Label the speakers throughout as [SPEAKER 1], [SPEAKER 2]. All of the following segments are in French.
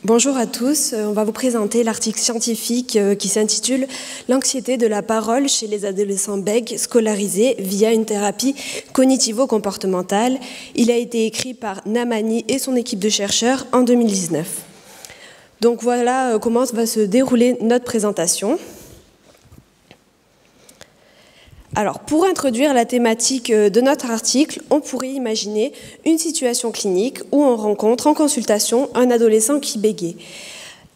[SPEAKER 1] Bonjour à tous, on va vous présenter l'article scientifique qui s'intitule « L'anxiété de la parole chez les adolescents bègues scolarisés via une thérapie cognitivo-comportementale ». Il a été écrit par Namani et son équipe de chercheurs en 2019. Donc voilà comment va se dérouler notre présentation. Alors, pour introduire la thématique de notre article, on pourrait imaginer une situation clinique où on rencontre en consultation un adolescent qui bégaye.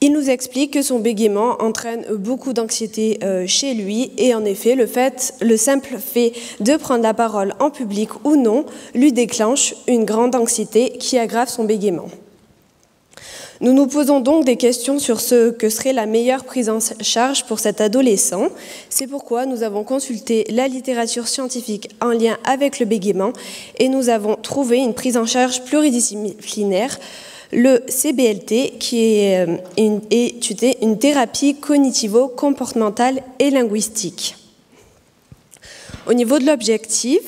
[SPEAKER 1] Il nous explique que son bégaiement entraîne beaucoup d'anxiété chez lui et en effet, le simple fait de prendre la parole en public ou non lui déclenche une grande anxiété qui aggrave son bégaiement. Nous nous posons donc des questions sur ce que serait la meilleure prise en charge pour cet adolescent. C'est pourquoi nous avons consulté la littérature scientifique en lien avec le bégaiement et nous avons trouvé une prise en charge pluridisciplinaire, le CBLT, qui est une thérapie cognitivo-comportementale et linguistique. Au niveau de l'objectif,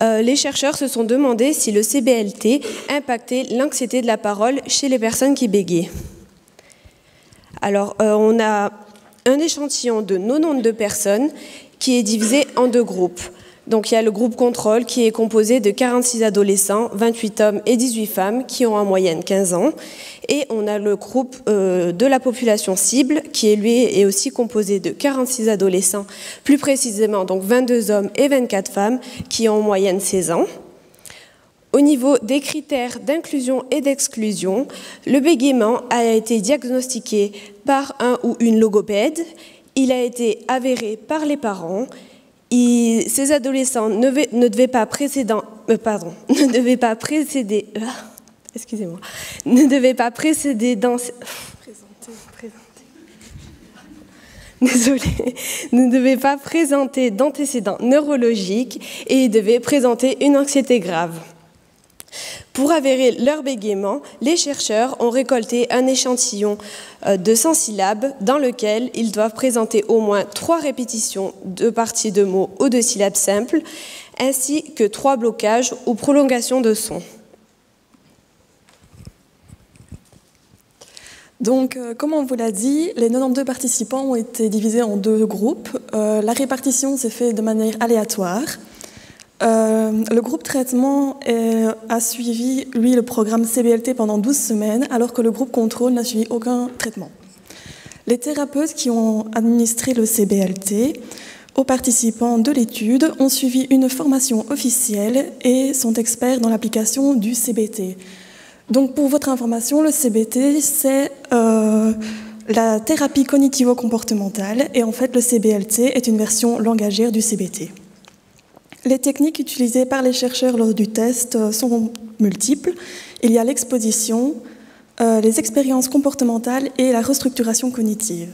[SPEAKER 1] les chercheurs se sont demandé si le CBLT impactait l'anxiété de la parole chez les personnes qui bégayent. Alors, on a un échantillon de 92 personnes qui est divisé en deux groupes. Donc, il y a le groupe contrôle qui est composé de 46 adolescents, 28 hommes et 18 femmes qui ont en moyenne 15 ans. Et on a le groupe de la population cible qui, lui, est aussi composé de 46 adolescents, plus précisément donc 22 hommes et 24 femmes qui ont en moyenne 16 ans. Au niveau des critères d'inclusion et d'exclusion, le bégaiement a été diagnostiqué par un ou une logopède. Il a été avéré par les parents. Ces adolescents ne devaient pas précéder d'antécédents neurologiques et ils devaient présenter une anxiété grave. Pour avérer leur bégaiement, les chercheurs ont récolté un échantillon de 100 syllabes dans lequel ils doivent présenter au moins 3 répétitions de parties de mots ou de syllabes simples, ainsi que 3 blocages ou prolongations de sons.
[SPEAKER 2] Donc, comme on vous l'a dit, les 92 participants ont été divisés en 2 groupes. La répartition s'est faite de manière aléatoire. Le groupe traitement a suivi, lui, le programme CBLT pendant 12 semaines, alors que le groupe contrôle n'a suivi aucun traitement. Les thérapeutes qui ont administré le CBLT aux participants de l'étude ont suivi une formation officielle et sont experts dans l'application du CBT. Donc, pour votre information, le CBT, c'est la thérapie cognitivo-comportementale et en fait, le CBLT est une version langagière du CBT. Les techniques utilisées par les chercheurs lors du test sont multiples. Il y a l'exposition, les expériences comportementales et la restructuration cognitive.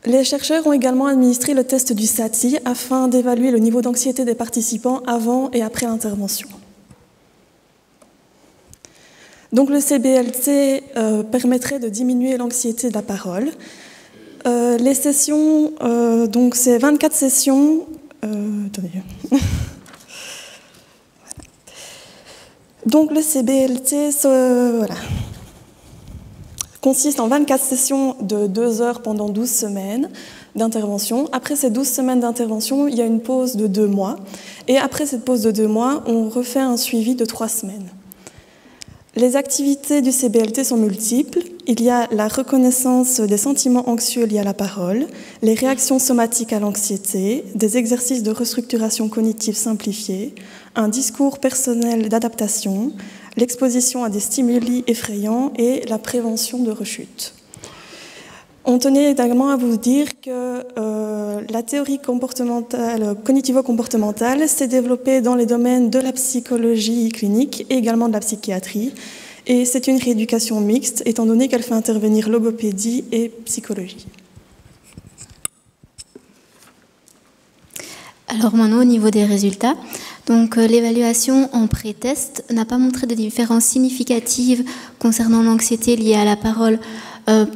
[SPEAKER 2] Les chercheurs ont également administré le test du SATI afin d'évaluer le niveau d'anxiété des participants avant et après l'intervention. Donc le CBLT permettrait de diminuer l'anxiété de la parole. Les sessions, donc c'est 24 sessions. Attendez. Donc le CBLT consiste en 24 sessions de 2 heures pendant 12 semaines d'intervention. Après ces 12 semaines d'intervention, il y a une pause de 2 mois. Et après cette pause de 2 mois, on refait un suivi de 3 semaines. Les activités du CBLT sont multiples. Il y a la reconnaissance des sentiments anxieux liés à la parole, les réactions somatiques à l'anxiété, des exercices de restructuration cognitive simplifiés, un discours personnel d'adaptation, l'exposition à des stimuli effrayants et la prévention de rechute. On tenait également à vous dire que la théorie cognitivo-comportementale s'est développée dans les domaines de la psychologie clinique et également de la psychiatrie. Et c'est une rééducation mixte, étant donné qu'elle fait intervenir logopédie et psychologie.
[SPEAKER 3] Alors maintenant, au niveau des résultats, donc l'évaluation en pré-test n'a pas montré de différence significative concernant l'anxiété liée à la parole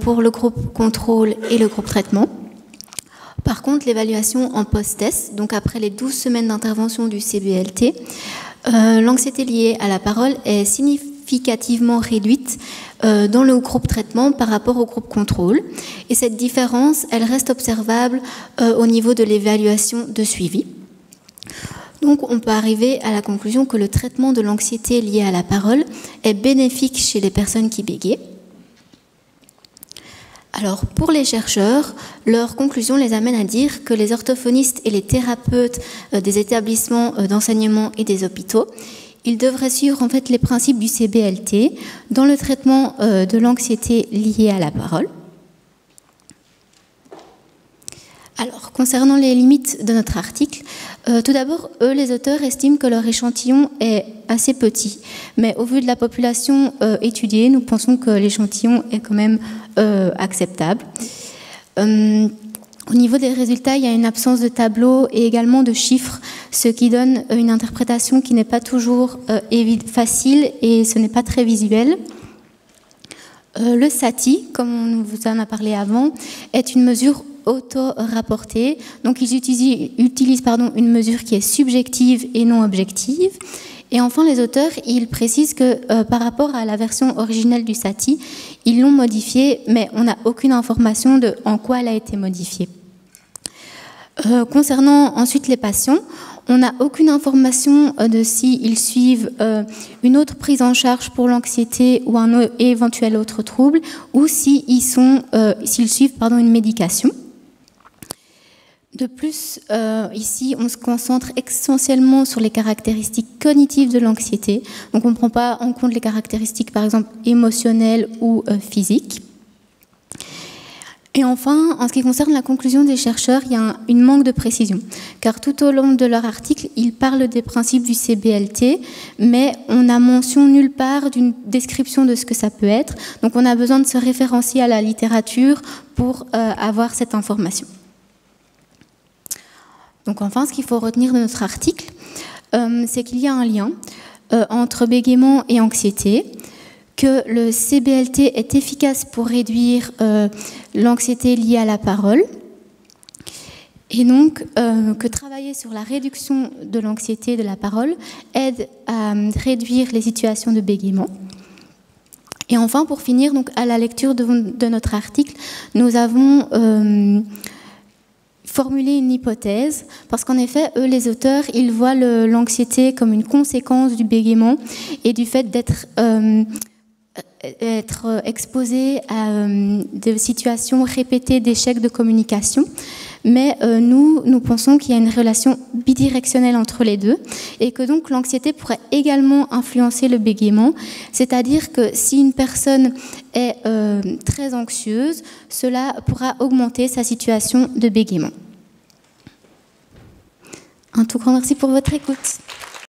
[SPEAKER 3] pour le groupe contrôle et le groupe traitement. Par contre, l'évaluation en post-test, donc après les 12 semaines d'intervention du CBLT, l'anxiété liée à la parole est significativement réduite dans le groupe traitement par rapport au groupe contrôle. Et cette différence, elle reste observable au niveau de l'évaluation de suivi. Donc, on peut arriver à la conclusion que le traitement de l'anxiété liée à la parole est bénéfique chez les personnes qui bégayent. Alors, pour les chercheurs, leur conclusion les amène à dire que les orthophonistes et les thérapeutes des établissements d'enseignement et des hôpitaux, ils devraient suivre en fait les principes du CBLT dans le traitement de l'anxiété liée à la parole. Alors, concernant les limites de notre article, tout d'abord, eux, les auteurs, estiment que leur échantillon est assez petit. Mais au vu de la population étudiée, nous pensons que l'échantillon est quand même acceptable. Au niveau des résultats, il y a une absence de tableau et également de chiffres, ce qui donne une interprétation qui n'est pas toujours facile et ce n'est pas très visuel. Le SATI, comme on vous en a parlé avant, est une mesure auto-rapportée. Donc, ils utilisent une mesure qui est subjective et non objective. Et enfin, les auteurs, ils précisent que par rapport à la version originelle du SATI, ils l'ont modifiée, mais on n'a aucune information de en quoi elle a été modifiée. Concernant ensuite les patients, on n'a aucune information de s'ils suivent une autre prise en charge pour l'anxiété ou un éventuel autre trouble, ou s'ils suivent une médication. De plus, ici, on se concentre essentiellement sur les caractéristiques cognitives de l'anxiété. Donc, on ne prend pas en compte les caractéristiques, par exemple, émotionnelles ou physiques. Et enfin, en ce qui concerne la conclusion des chercheurs, il y a une manque de précision. Car tout au long de leur article, ils parlent des principes du CBLT, mais on n'a mention nulle part d'une description de ce que ça peut être. Donc, on a besoin de se référencier à la littérature pour avoir cette information. Donc enfin, ce qu'il faut retenir de notre article, c'est qu'il y a un lien entre bégaiement et anxiété, que le CBLT est efficace pour réduire l'anxiété liée à la parole, et donc que travailler sur la réduction de l'anxiété de la parole aide à réduire les situations de bégaiement. Et enfin, pour finir, donc, à la lecture de notre article, nous avons formuler une hypothèse, parce qu'en effet, eux, les auteurs, ils voient l'anxiété comme une conséquence du bégaiement et du fait d'être exposé à des situations répétées d'échecs de communication. Mais nous pensons qu'il y a une relation bidirectionnelle entre les deux et que donc l'anxiété pourrait également influencer le bégaiement, c'est-à-dire que si une personne est très anxieuse, cela pourra augmenter sa situation de bégaiement. Un tout grand merci pour votre écoute.